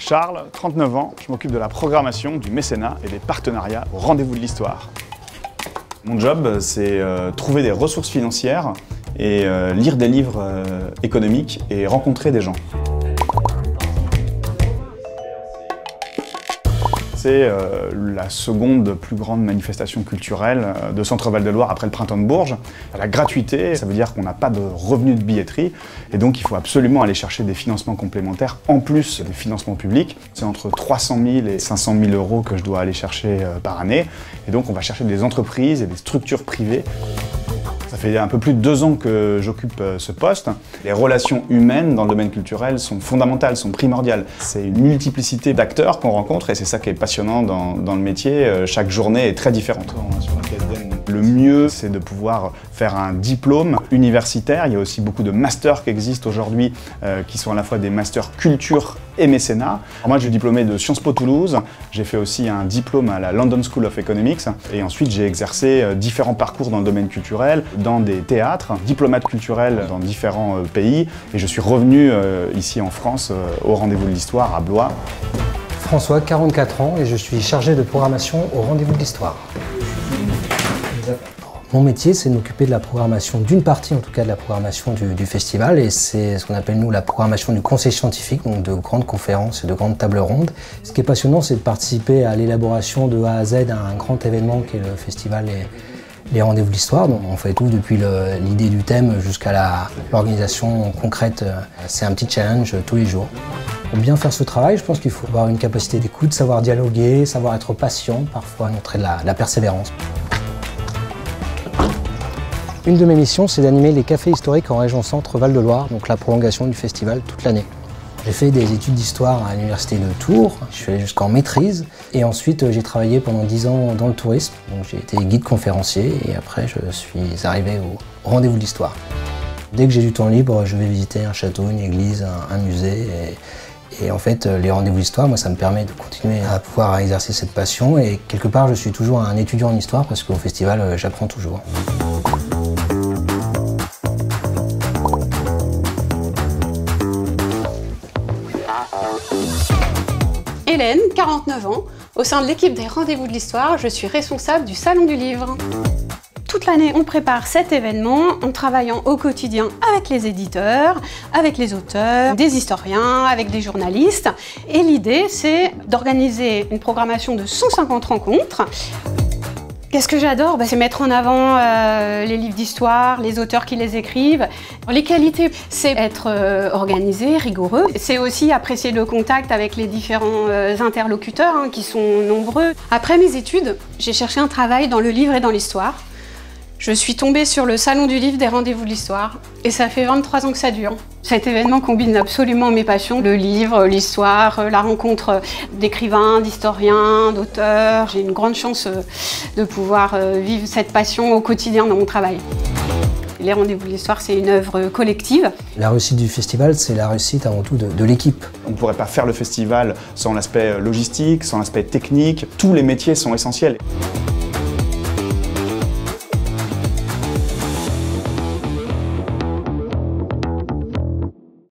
Charles, 39 ans, je m'occupe de la programmation, du mécénat et des partenariats au rendez-vous de l'histoire. Mon job, c'est trouver des ressources financières et lire des livres économiques et rencontrer des gens. C'est la seconde plus grande manifestation culturelle de Centre-Val de Loire après le Printemps de Bourges. La gratuité, ça veut dire qu'on n'a pas de revenus de billetterie et donc il faut absolument aller chercher des financements complémentaires en plus des financements publics. C'est entre 300 000 et 500 000 euros que je dois aller chercher par année et donc on va chercher des entreprises et des structures privées. Ça fait un peu plus de 2 ans que j'occupe ce poste. Les relations humaines dans le domaine culturel sont fondamentales, sont primordiales. C'est une multiplicité d'acteurs qu'on rencontre et c'est ça qui est passionnant dans le métier. Chaque journée est très différente. Le mieux, c'est de pouvoir faire un diplôme universitaire. Il y a aussi beaucoup de masters qui existent aujourd'hui, qui sont à la fois des masters culture et mécénat. Alors moi, je suis diplômé de Sciences Po Toulouse. J'ai fait aussi un diplôme à la London School of Economics. Et ensuite, j'ai exercé différents parcours dans le domaine culturel, dans des théâtres, diplomate culturel dans différents pays. Et je suis revenu ici en France, au rendez-vous de l'histoire, à Blois. François, 44 ans, et je suis chargé de programmation au rendez-vous de l'histoire. Mon métier, c'est de m'occuper de la programmation, d'une partie en tout cas de la programmation du festival, et c'est ce qu'on appelle nous la programmation du conseil scientifique, donc de grandes conférences et de grandes tables rondes. Ce qui est passionnant, c'est de participer à l'élaboration de A à Z d'un grand événement qui est le festival et les rendez-vous de l'histoire. Donc on fait tout depuis l'idée du thème jusqu'à l'organisation concrète. C'est un petit challenge tous les jours. Pour bien faire ce travail, je pense qu'il faut avoir une capacité d'écoute, savoir dialoguer, savoir être patient, parfois montrer de la persévérance. Une de mes missions, c'est d'animer les cafés historiques en région Centre-Val de Loire, donc la prolongation du festival toute l'année. J'ai fait des études d'histoire à l'université de Tours, je suis allé jusqu'en maîtrise, et ensuite j'ai travaillé pendant 10 ans dans le tourisme, donc j'ai été guide conférencier, et après je suis arrivé au rendez-vous de l'histoire. Dès que j'ai du temps libre, je vais visiter un château, une église, un musée, et en fait les rendez-vous d'histoire, moi ça me permet de continuer à pouvoir exercer cette passion, et quelque part je suis toujours un étudiant en histoire, parce qu'au festival j'apprends toujours. Hélène, 49 ans, au sein de l'équipe des Rendez-vous de l'Histoire, je suis responsable du Salon du Livre. Toute l'année, on prépare cet événement en travaillant au quotidien avec les éditeurs, avec les auteurs, des historiens, avec des journalistes. Et l'idée, c'est d'organiser une programmation de 150 rencontres. Qu'est-ce que j'adore? C'est mettre en avant les livres d'histoire, les auteurs qui les écrivent. Les qualités, c'est être organisé, rigoureux. C'est aussi apprécier le contact avec les différents interlocuteurs qui sont nombreux. Après mes études, j'ai cherché un travail dans le livre et dans l'histoire. Je suis tombée sur le Salon du Livre des Rendez-vous de l'Histoire et ça fait 23 ans que ça dure. Cet événement combine absolument mes passions, le livre, l'histoire, la rencontre d'écrivains, d'historiens, d'auteurs. J'ai une grande chance de pouvoir vivre cette passion au quotidien dans mon travail. Les Rendez-vous de l'Histoire, c'est une œuvre collective. La réussite du festival, c'est la réussite avant tout de l'équipe. On ne pourrait pas faire le festival sans l'aspect logistique, sans l'aspect technique. Tous les métiers sont essentiels.